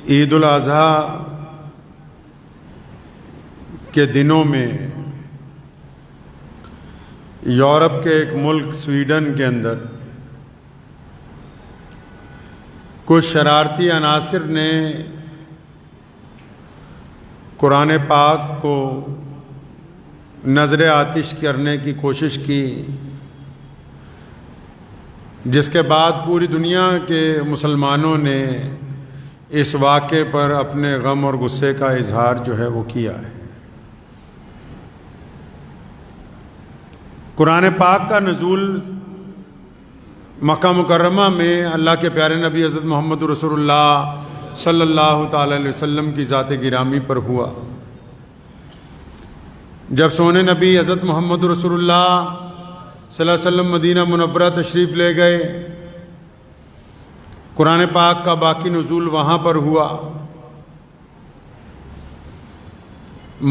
عید الاضحیٰ کے دنوں میں یورپ کے ایک ملک سویڈن کے اندر کچھ شرارتی عناصر نے قرآن پاک کو نظر آتش کرنے کی کوشش کی، جس کے بعد پوری دنیا کے مسلمانوں نے اس واقعے پر اپنے غم اور غصے کا اظہار جو ہے وہ کیا ہے۔ قرآن پاک کا نزول مکہ مکرمہ میں اللہ کے پیارے نبی حضرت محمد رسول اللہ صلی اللہ تعالی علیہ وسلم کی ذات گرامی پر ہوا۔ جب سونے نبی حضرت محمد رسول اللہ صلی اللہ علیہ وسلم مدینہ منورہ تشریف لے گئے، قرآن پاک کا باقی نزول وہاں پر ہوا۔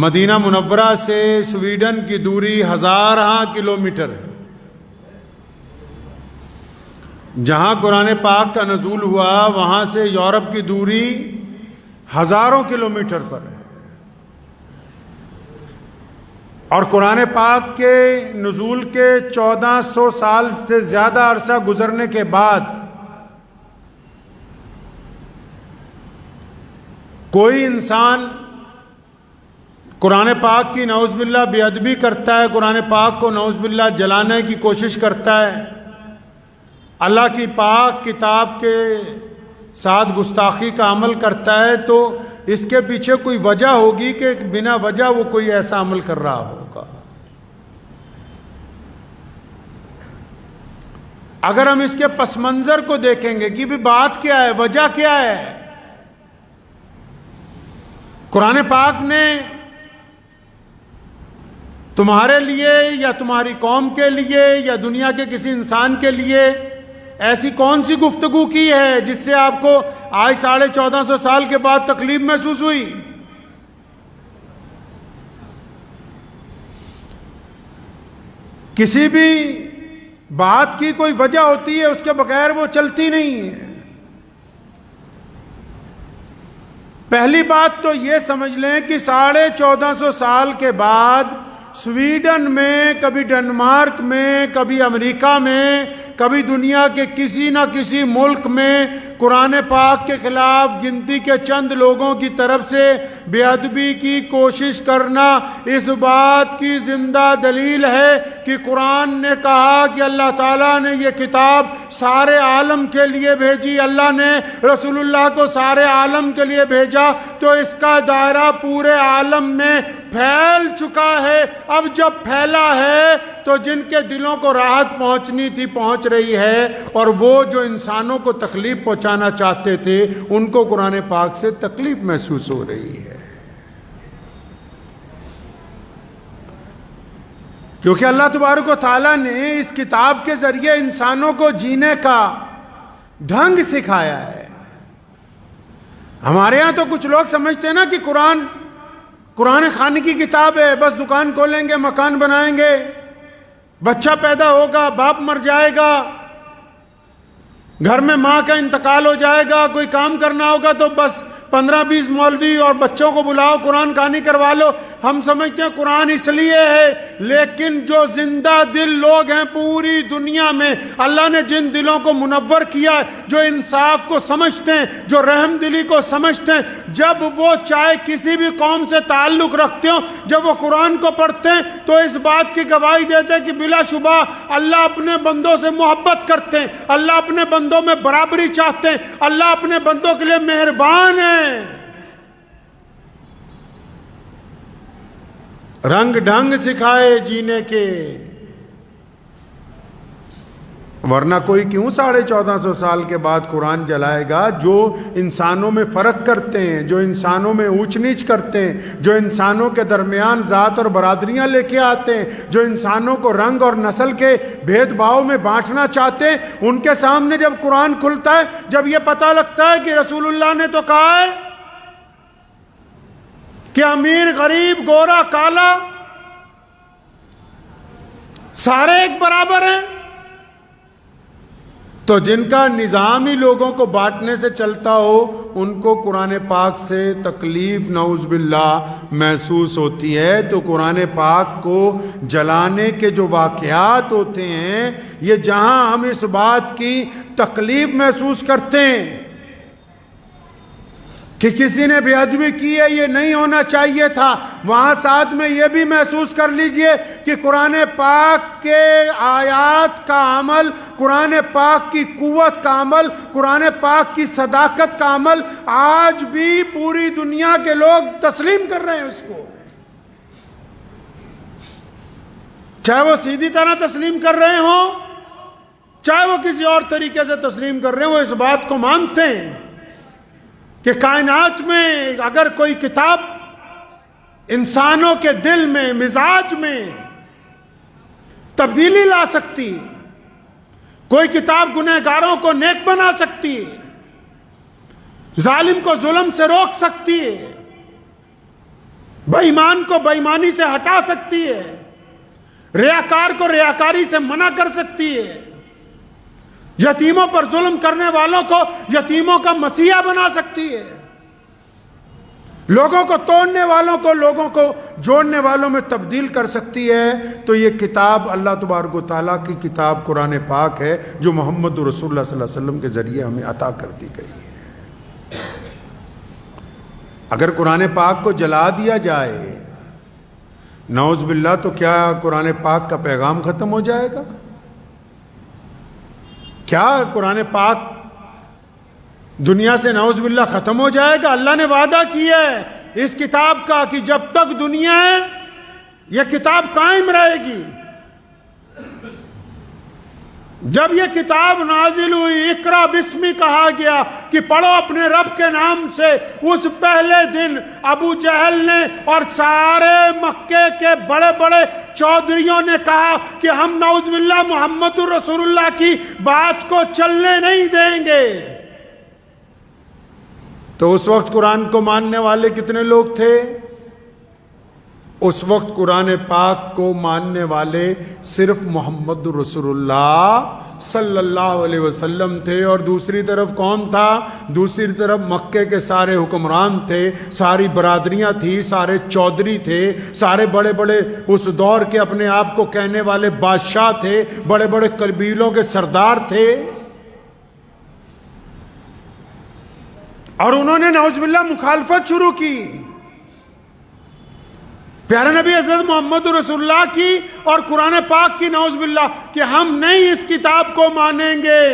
مدینہ منورہ سے سویڈن کی دوری 1000 کلومیٹر ہے۔ جہاں قرآن پاک کا نزول ہوا وہاں سے یورپ کی دوری ہزاروں کلومیٹر پر ہے، اور قرآن پاک کے نزول کے 1400 سال سے زیادہ عرصہ گزرنے کے بعد کوئی انسان قرآن پاک کی نعوذ باللہ بے ادبی کرتا ہے، قرآن پاک کو نعوذ باللہ جلانے کی کوشش کرتا ہے، اللہ کی پاک کتاب کے ساتھ گستاخی کا عمل کرتا ہے، تو اس کے پیچھے کوئی وجہ ہوگی کہ بنا وجہ وہ کوئی ایسا عمل کر رہا ہوگا۔ اگر ہم اس کے پس منظر کو دیکھیں گے کہ بھی بات کیا ہے، وجہ کیا ہے، قرآن پاک نے تمہارے لیے یا تمہاری قوم کے لیے یا دنیا کے کسی انسان کے لیے ایسی کون سی گفتگو کی ہے جس سے آپ کو آج 1450 سال کے بعد تکلیف محسوس ہوئی؟ کسی بھی بات کی کوئی وجہ ہوتی ہے، اس کے بغیر وہ چلتی نہیں ہے۔ پہلی بات تو یہ سمجھ لیں کہ 1450 سال کے بعد سویڈن میں، کبھی ڈنمارک میں، کبھی امریکہ میں، کبھی دنیا کے کسی نہ کسی ملک میں قرآن پاک کے خلاف گنتی کے چند لوگوں کی طرف سے بے ادبی کی کوشش کرنا اس بات کی زندہ دلیل ہے کہ قرآن نے کہا کہ اللہ تعالیٰ نے یہ کتاب سارے عالم کے لیے بھیجی، اللہ نے رسول اللہ کو سارے عالم کے لیے بھیجا، تو اس کا دائرہ پورے عالم میں پھیل چکا ہے۔ اب جب پھیلا ہے تو جن کے دلوں کو راحت پہنچنی تھی پہنچ رہی ہے، اور وہ جو انسانوں کو تکلیف پہنچانا چاہتے تھے ان کو قرآن پاک سے تکلیف محسوس ہو رہی ہے، کیونکہ اللہ تبارک و تعالیٰ نے اس کتاب کے ذریعے انسانوں کو جینے کا ڈھنگ سکھایا ہے۔ ہمارے ہاں تو کچھ لوگ سمجھتے ہیں نا کہ قرآن خانے کی کتاب ہے، بس دکان کھولیں گے، مکان بنائیں گے، بچہ پیدا ہوگا، باپ مر جائے گا، گھر میں ماں کا انتقال ہو جائے گا، کوئی کام کرنا ہوگا تو بس 15-20 مولوی اور بچوں کو بلاؤ، قرآن کہانی کروا لو۔ ہم سمجھتے ہیں قرآن اس لیے ہے، لیکن جو زندہ دل لوگ ہیں پوری دنیا میں اللہ نے جن دلوں کو منور کیا ہے، جو انصاف کو سمجھتے ہیں، جو رحم دلی کو سمجھتے ہیں، جب وہ چاہے کسی بھی قوم سے تعلق رکھتے ہوں، جب وہ قرآن کو پڑھتے ہیں تو اس بات کی گواہی دیتے ہیں کہ بلا شبہ اللہ اپنے بندوں سے محبت کرتے ہیں، اللہ اپنے بندوں میں برابری چاہتے ہیں، اللہ اپنے بندوں کے لیے مہربان ہے۔ رنگ ڈھنگ سکھائے جینے کے، ورنہ کوئی کیوں 1450 سال کے بعد قرآن جلائے گا؟ جو انسانوں میں فرق کرتے ہیں، جو انسانوں میں اونچ نیچ کرتے ہیں، جو انسانوں کے درمیان ذات اور برادریاں لے کے آتے ہیں، جو انسانوں کو رنگ اور نسل کے بھید بھاؤ میں بانٹنا چاہتے ہیں، ان کے سامنے جب قرآن کھلتا ہے، جب یہ پتہ لگتا ہے کہ رسول اللہ نے تو کہا ہے کہ امیر غریب گورا کالا سارے ایک برابر ہیں، تو جن کا نظام ہی لوگوں کو بانٹنے سے چلتا ہو ان کو قرآن پاک سے تکلیف نعوذ باللہ محسوس ہوتی ہے. تو قرآن پاک کو جلانے کے جو واقعات ہوتے ہیں یہ جہاں ہم اس بات کی تکلیف محسوس کرتے ہیں کہ کسی نے بے ادبی کی ہے، یہ نہیں ہونا چاہیے تھا، وہاں ساتھ میں یہ بھی محسوس کر لیجئے کہ قرآن پاک کے آیات کا عمل، قرآن پاک کی قوت کا عمل، قرآن پاک کی صداقت کا عمل آج بھی پوری دنیا کے لوگ تسلیم کر رہے ہیں اس کو. چاہے وہ سیدھی طرح تسلیم کر رہے ہوں، چاہے وہ کسی اور طریقے سے تسلیم کر رہے ہیں، وہ اس بات کو مانتے ہیں کہ کائنات میں اگر کوئی کتاب انسانوں کے دل میں، مزاج میں تبدیلی لا سکتی، کوئی کتاب گنہگاروں کو نیک بنا سکتی ہے، ظالم کو ظلم سے روک سکتی ہے، بے ایمان کو بے ایمانی سے ہٹا سکتی ہے، ریاکار کو ریاکاری سے منع کر سکتی ہے، یتیموں پر ظلم کرنے والوں کو یتیموں کا مسیحا بنا سکتی ہے، لوگوں کو توڑنے والوں کو لوگوں کو جوڑنے والوں میں تبدیل کر سکتی ہے. تو یہ کتاب اللہ تبارک و تعالیٰ کی کتاب قرآن پاک ہے جو محمد رسول اللہ صلی اللہ علیہ وسلم کے ذریعے ہمیں عطا کر دی گئی ہے. اگر قرآن پاک کو جلا دیا جائے نعوذ باللہ تو کیا قرآن پاک کا پیغام ختم ہو جائے گا؟ کیا قرآن پاک دنیا سے نعوذ باللہ ختم ہو جائے گا؟ اللہ نے وعدہ کیا ہے اس کتاب کا کہ جب تک دنیا ہے یہ کتاب قائم رہے گی. جب یہ کتاب نازل ہوئی، اقرا بسمی کہا گیا کہ پڑھو اپنے رب کے نام سے، اس پہلے دن ابو جہل نے اور سارے مکے کے بڑے بڑے چودھریوں نے کہا کہ ہم نعوذ باللہ محمد رسول اللہ کی بات کو چلنے نہیں دیں گے. تو اس وقت قرآن کو ماننے والے کتنے لوگ تھے؟ اس وقت قرآن پاک کو ماننے والے صرف محمد رسول اللہ صلی اللہ علیہ وسلم تھے. اور دوسری طرف کون تھا؟ دوسری طرف مکے کے سارے حکمران تھے، ساری برادریاں تھیں، سارے چودھری تھے، سارے بڑے بڑے اس دور کے اپنے آپ کو کہنے والے بادشاہ تھے، بڑے بڑے قبیلوں کے سردار تھے. اور انہوں نے نعوذ باللہ مخالفت شروع کی پیارے نبی حضرت محمد رسول اللہ کی اور قرآن پاک کی، نعوذ باللہ کہ ہم نہیں اس کتاب کو مانیں گے.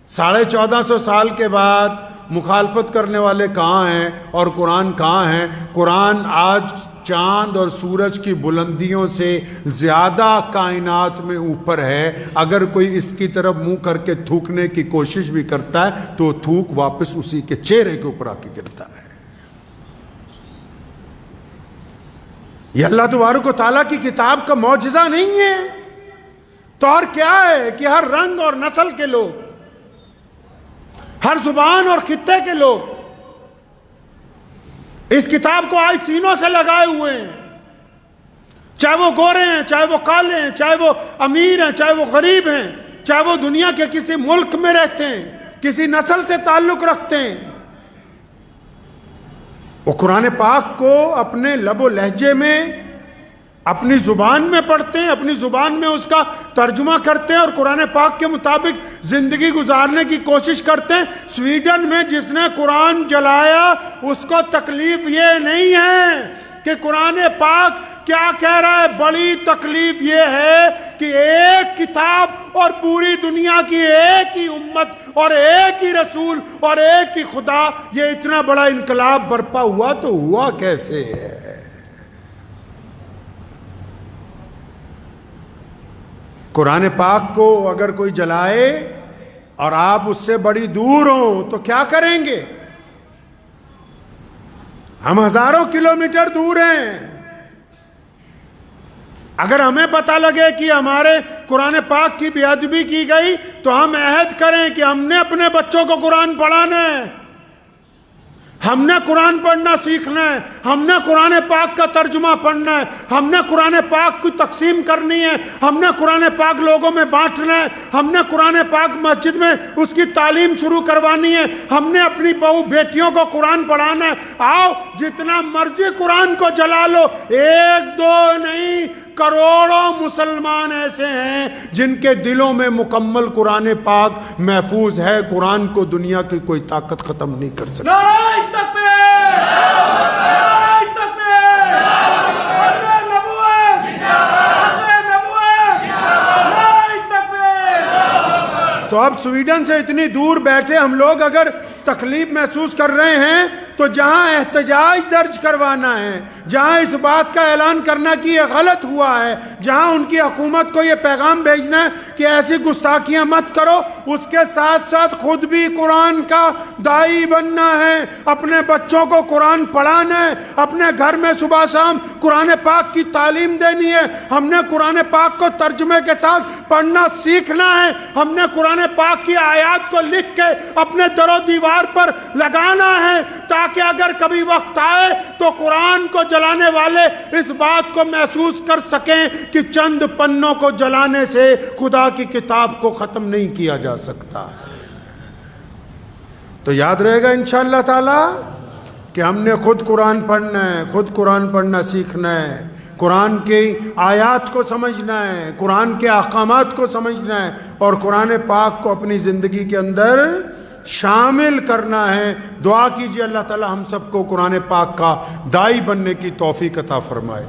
1450 سال کے بعد مخالفت کرنے والے کہاں ہیں اور قرآن کہاں ہیں؟ قرآن آج چاند اور سورج کی بلندیوں سے زیادہ کائنات میں اوپر ہے. اگر کوئی اس کی طرف منہ کر کے تھوکنے کی کوشش بھی کرتا ہے تو تھوک واپس اسی کے چہرے کے اوپر آ کے گرتا ہے. یہ اللہ تبارک و تعالیٰ کی کتاب کا معجزہ نہیں ہے تو اور کیا ہے کہ ہر رنگ اور نسل کے لوگ، ہر زبان اور خطے کے لوگ اس کتاب کو آج سینوں سے لگائے ہوئے ہیں، چاہے وہ گورے ہیں، چاہے وہ کالے ہیں، چاہے وہ امیر ہیں، چاہے وہ غریب ہیں، چاہے وہ دنیا کے کسی ملک میں رہتے ہیں، کسی نسل سے تعلق رکھتے ہیں. وہ قرآن پاک کو اپنے لب و لہجے میں، اپنی زبان میں پڑھتے ہیں، اپنی زبان میں اس کا ترجمہ کرتے ہیں اور قرآن پاک کے مطابق زندگی گزارنے کی کوشش کرتے ہیں. سویڈن میں جس نے قرآن جلایا اس کو تکلیف یہ نہیں ہے کہ قرآن پاک کیا کہہ رہا ہے، بڑی تکلیف یہ ہے کہ ایک کتاب اور پوری دنیا کی ایک ہی امت اور ایک ہی رسول اور ایک ہی خدا، یہ اتنا بڑا انقلاب برپا ہوا تو ہوا کیسے ہے؟ قرآن پاک کو اگر کوئی جلائے اور آپ اس سے بڑی دور ہوں تو کیا کریں گے؟ ہم ہزاروں کلومیٹر دور ہیں. اگر ہمیں پتہ لگے کہ ہمارے قرآن پاک کی بے ادبی کی گئی تو ہم عہد کریں کہ ہم نے اپنے بچوں کو قرآن پڑھانا ہے. ہم نے قرآن پڑھنا سیکھنا ہے، ہم نے قرآن پاک کا ترجمہ پڑھنا ہے، ہم نے قرآن پاک کی تقسیم کرنی ہے، ہم نے قرآن پاک لوگوں میں بانٹنا ہے، ہم نے قرآن پاک مسجد میں اس کی تعلیم شروع کروانی ہے، ہم نے اپنی بہو بیٹیوں کو قرآن پڑھانا ہے۔ آؤ جتنا مرضی قرآن کو جلا لو، ایک دو نہیں، کروڑوں مسلمان ایسے ہیں جن کے دلوں میں مکمل قرآن پاک محفوظ ہے۔ قرآن کو دنیا کی کوئی طاقت ختم نہیں کر سکتی۔ نعرہ تکبیر! نعرہ تکبیر! ختم نبوت! ختم نبوت! نعرہ تکبیر! تو اب سویڈن سے اتنی دور بیٹھے ہم لوگ اگر تکلیف محسوس کر رہے ہیں تو جہاں احتجاج درج کروانا ہے، جہاں اس بات کا اعلان کرنا کہ یہ غلط ہوا ہے، جہاں ان کی حکومت کو یہ پیغام بھیجنا ہے کہ ایسی گستاخیاں مت کرو، اس کے ساتھ ساتھ خود بھی قرآن کا داعی بننا ہے، اپنے بچوں کو قرآن پڑھانا ہے، اپنے گھر میں صبح شام قرآن پاک کی تعلیم دینی ہے، ہم نے قرآن پاک کو ترجمے کے ساتھ پڑھنا سیکھنا ہے، ہم نے قرآن پاک کی آیات کو لکھ کے اپنے در و دیوار پر لگانا ہے تاکہ اگر کبھی وقت آئے تو قرآن کو جلانے والے اس بات کو محسوس کر سکیں کہ چند پنوں کو جلانے سے خدا کی کتاب کو ختم نہیں کیا جا سکتا ہے۔ تو یاد رہے گا انشاءاللہ تعالی کہ ہم نے خود قرآن پڑھنا ہے، خود قرآن پڑھنا سیکھنا ہے، قرآن کی آیات کو سمجھنا ہے، قرآن کے احکامات کو سمجھنا ہے اور قرآن پاک کو اپنی زندگی کے اندر شامل کرنا ہے۔ دعا کیجیے اللہ تعالی ہم سب کو قرآن پاک کا داعی بننے کی توفیق عطا فرمائے۔